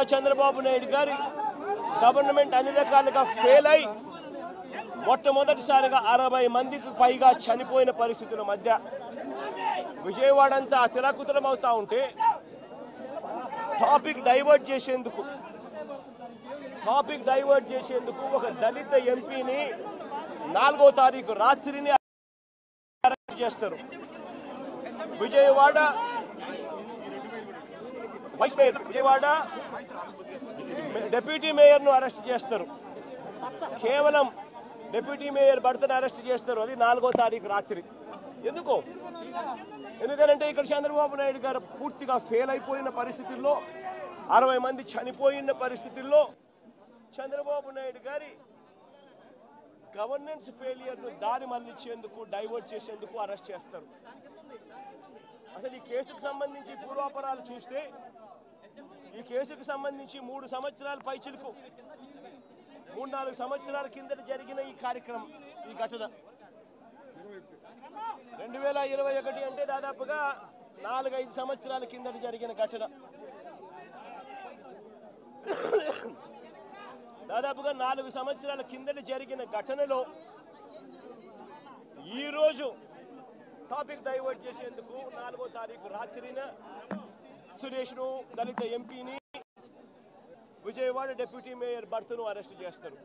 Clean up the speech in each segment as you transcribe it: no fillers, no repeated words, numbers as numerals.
చంద్రబాబు నాయుడు గారి గవర్నమెంట్ అన్ని రకాలుగా ఫెయిల్ అయి మొట్టమొదటిసారిగా 60 మందికి పైగా చనిపోయిన పరిస్థితుల మధ్య విజయవాడ అంతా అతలాకుతలం అవుతా ఉంటే టాపిక్ డైవర్ట్ చేసేందుకు ఒక దళిత ఎంపీని 4వ తారీఖు రాత్రిని అరెస్ట్ చేస్తారు. Vijayawada vice mayor, Vijayawada deputy మేయర్ను అరెస్ట్ చేస్తారు. కేవలం డిప్యూటీ మేయర్ భర్తను అరెస్ట్ చేస్తారు. అది 4వ తారీఖు రాత్రి. ఎందుకంటే ఇక్కడ చంద్రబాబు నాయుడు గారు పూర్తిగా ఫెయిల్ అయిపోయిన పరిస్థితుల్లో 60 మంది చనిపోయిన పరిస్థితుల్లో చంద్రబాబు నాయుడు గారి గవర్నెన్స్ ఫెయిలియర్ను దారి మళ్లించేందుకు డైవర్ట్ చేసేందుకు అరెస్ట్ చేస్తారు. అసలు ఈ కేసుకు సంబంధించి పూర్వాపరాలు చూస్తే ఈ కేసుకు సంబంధించి 3 సంవత్సరాల పైచిలకు 3-4 సంవత్సరాల కిందట జరిగిన ఈ కార్యక్రమం, ఈ ఘటన 2021 అంటే దాదాపుగా 4-5 సంవత్సరాల కిందట జరిగిన ఘటన. దాదాపుగా 4 సంవత్సరాల కిందట జరిగిన ఘటనలో ఈరోజు టాపిక్ డైవర్ట్ చేసేందుకు 4వ తారీఖు రాత్రిన సురేష్ను, దళిత ఎంపీని, విజయవాడ డిప్యూటీ మేయర్ భర్తను అరెస్ట్ చేస్తారు.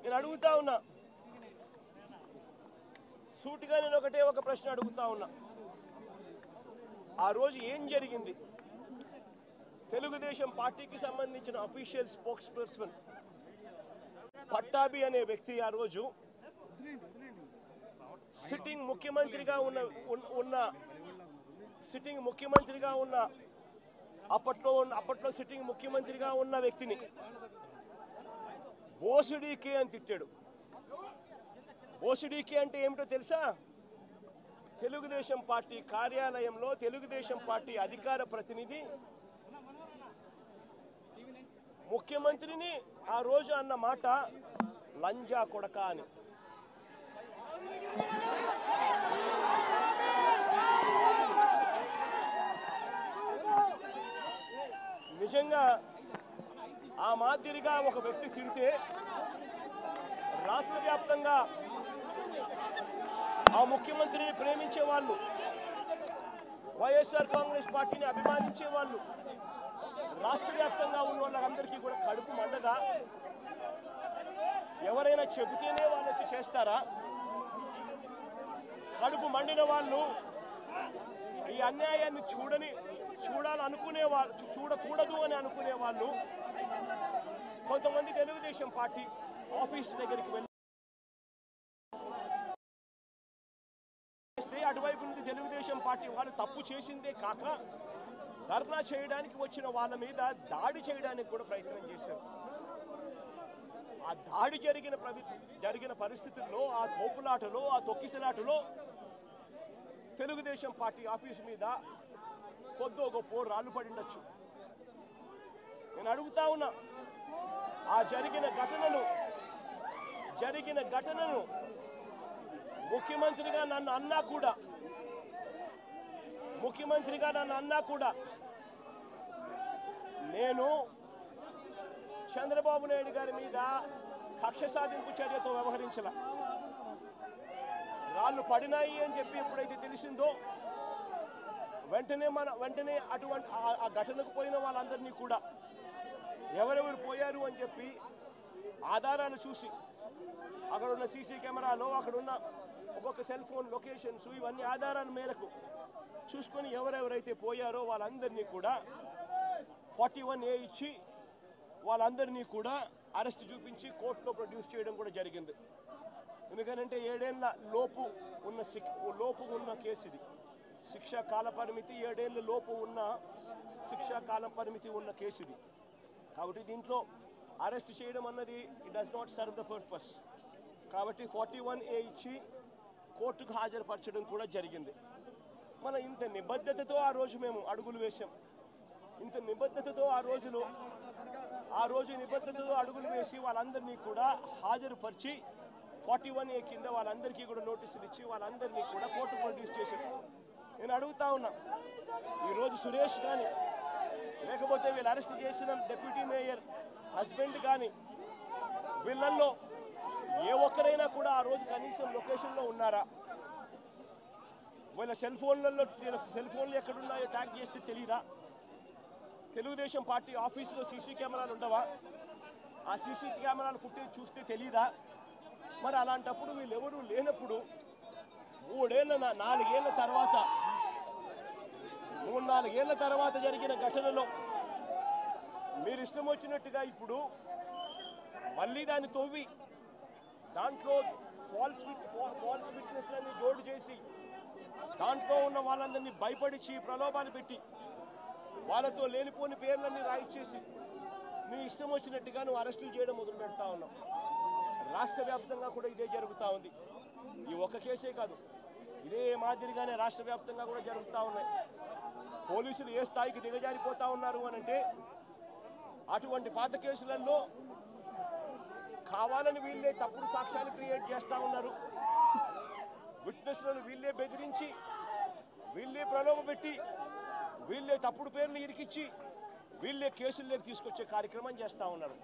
నేను అడుగుతా ఉన్నా, సూటిగా నేను ఒక ప్రశ్న అడుగుతా ఉన్నా. ఆ రోజు ఏం జరిగింది? తెలుగుదేశం పార్టీకి సంబంధించిన అఫీషియల్ స్పోక్స్ పర్సన్ పట్టాభి అనే వ్యక్తి ఆ రోజు సిట్టింగ్ ముఖ్యమంత్రిగా ఉన్న అప్పట్లో సిట్టింగ్ ముఖ్యమంత్రిగా ఉన్న వ్యక్తిని బోసుడీకే అని తిట్టాడు. బోసుడీకే అంటే ఏమిటో తెలుసా? తెలుగుదేశం పార్టీ కార్యాలయంలో తెలుగుదేశం పార్టీ అధికార ప్రతినిధి ముఖ్యమంత్రిని ఆ రోజు అన్న మాట లంజా కొడక అని. నిజంగా ఆ మాదిరిగా ఒక వ్యక్తి తిడితే రాష్ట్ర వ్యాప్తంగా ఆ ముఖ్యమంత్రిని ప్రేమించే వాళ్ళు, వైఎస్ఆర్ కాంగ్రెస్ పార్టీని అభిమానించే వాళ్ళు, రాష్ట్ర వ్యాప్తంగా ఉన్న వాళ్ళందరికీ కూడా కడుపు మండగా ఎవరైనా చెబితేనే వాళ్ళు వచ్చి చేస్తారా? కడుపు మండిన వాళ్ళు ఈ అన్యాయాన్ని చూడాలనుకునే వాళ్ళు, చూడకూడదు అని అనుకునే వాళ్ళు కొంతమంది తెలుగుదేశం పార్టీ ఆఫీస్ దగ్గరికి వెళ్ళి అటువైపు నుండి తెలుగుదేశం పార్టీ వాళ్ళు తప్పు చేసిందే కాక ధర్నా చేయడానికి వచ్చిన వాళ్ళ మీద దాడి చేయడానికి కూడా ప్రయత్నం చేశారు. ఆ దాడి జరిగిన పరిస్థితుల్లో, ఆ తోపులాటలో, ఆ తొక్కిసలాటలో తెలుగుదేశం పార్టీ ఆఫీసు మీద కొద్దో గొప్ప రాళ్ళు పడిండొచ్చు. నేను అడుగుతా ఉన్నా, ఆ జరిగిన ఘటనను ముఖ్యమంత్రిగా నన్ను అన్నా కూడా నేను చంద్రబాబు నాయుడు గారి మీద కక్ష సాధింపు చర్యతో వ్యవహరించాల. రాళ్ళు పడినాయి అని చెప్పి ఎప్పుడైతే తెలిసిందో వెంటనే అటువంటి ఆ ఘటనకు పోయిన వాళ్ళందరినీ కూడా ఎవరెవరు పోయారు అని చెప్పి ఆధారాలు చూసి, అక్కడ ఉన్న సీసీ కెమెరాలో, అక్కడున్న ఒక్కొక్క సెల్ ఫోన్ లొకేషన్స్, ఇవన్నీ ఆధారాల మేరకు చూసుకొని ఎవరెవరైతే పోయారో వాళ్ళందరినీ కూడా 41A ఇచ్చి వాళ్ళందరినీ కూడా అరెస్ట్ చూపించి కోర్టులో ప్రొడ్యూస్ చేయడం కూడా జరిగింది. ఎందుకంటే 7 ఏళ్ల లోపు ఉన్న కేసు ఇది. శిక్షా కాల పరిమితి 7 ఏళ్ల లోపు ఉన్న శిక్షా కాల పరిమితి ఉన్న కేసు ఇది. కాబట్టి దీంట్లో అరెస్ట్ చేయడం అన్నది it does not serve the purpose. కాబట్టి 41A ఇచ్చి కోర్టుకు హాజరుపరచడం కూడా జరిగింది. మన ఇంత నిబద్ధతతో ఆ రోజు మేము అడుగులు వేసాం. ఇంత నిబద్ధతతో ఆ రోజు నిబద్ధతతో అడుగులు వేసి వాళ్ళందరినీ కూడా హాజరుపరిచి 41A కింద వాళ్ళందరికీ కూడా నోటీసులు ఇచ్చి వాళ్ళందరినీ కూడా కోర్టు ప్రొడ్యూస్ చేశారు. నేను అడుగుతా ఉన్నా, ఈరోజు సురేష్ కానీ లేకపోతే వీళ్ళు అరెస్ట్ చేసిన డిప్యూటీ మేయర్ హస్బెండ్ కానీ వీళ్ళల్లో ఏ ఒక్కరైనా కూడా ఆ రోజు కనీసం లొకేషన్లో ఉన్నారా? వీళ్ళ సెల్ ఫోన్లు ఎక్కడున్నాయో ట్యాగ్ చేస్తే తెలియదా? తెలుగుదేశం పార్టీ ఆఫీసులో సీసీ కెమెరాలు ఉండవా? ఆ సీసీ కెమెరాల ఫుటేజ్ చూస్తే తెలియదా? మరి అలాంటప్పుడు వీళ్ళెవరూ లేనప్పుడు 4 తర్వాత జరిగిన ఘటనలో మీరు ఇష్టం వచ్చినట్టుగా ఇప్పుడు మళ్ళీ దాన్ని తవ్వి దాంట్లో ఫాల్స్ విట్నెస్లని జోడు చేసి దాంట్లో ఉన్న వాళ్ళందరినీ భయపడిచి ప్రలోభాలు పెట్టి వాళ్ళతో లేనిపోని పేర్లన్నీ రాయిచ్చేసి మీ ఇష్టం వచ్చినట్టుగా నువ్వు అరెస్టులు చేయడం మొదలు పెడతా ఉన్నావు. రాష్ట్ర వ్యాప్తంగా కూడా ఇదే జరుగుతూ ఉంది. ఈ ఒక్క కేసే కాదు, ఇదే మాదిరిగానే రాష్ట్ర వ్యాప్తంగా కూడా జరుగుతూ ఉన్నాయి. పోలీసులు ఏ స్థాయికి దిగజారిపోతా ఉన్నారు అనంటే అటువంటి పాత కేసులలో కావాలని వీళ్ళే తప్పుడు సాక్ష్యాలు క్రియేట్ చేస్తూ ఉన్నారు. విట్నెస్లను వీళ్ళే బెదిరించి, వీళ్ళే ప్రలోభపెట్టి, వీళ్ళే తప్పుడు పేర్లు ఇరికిచ్చి, వీళ్ళే కేసుల్లోకి తీసుకొచ్చే కార్యక్రమం చేస్తూ ఉన్నారు.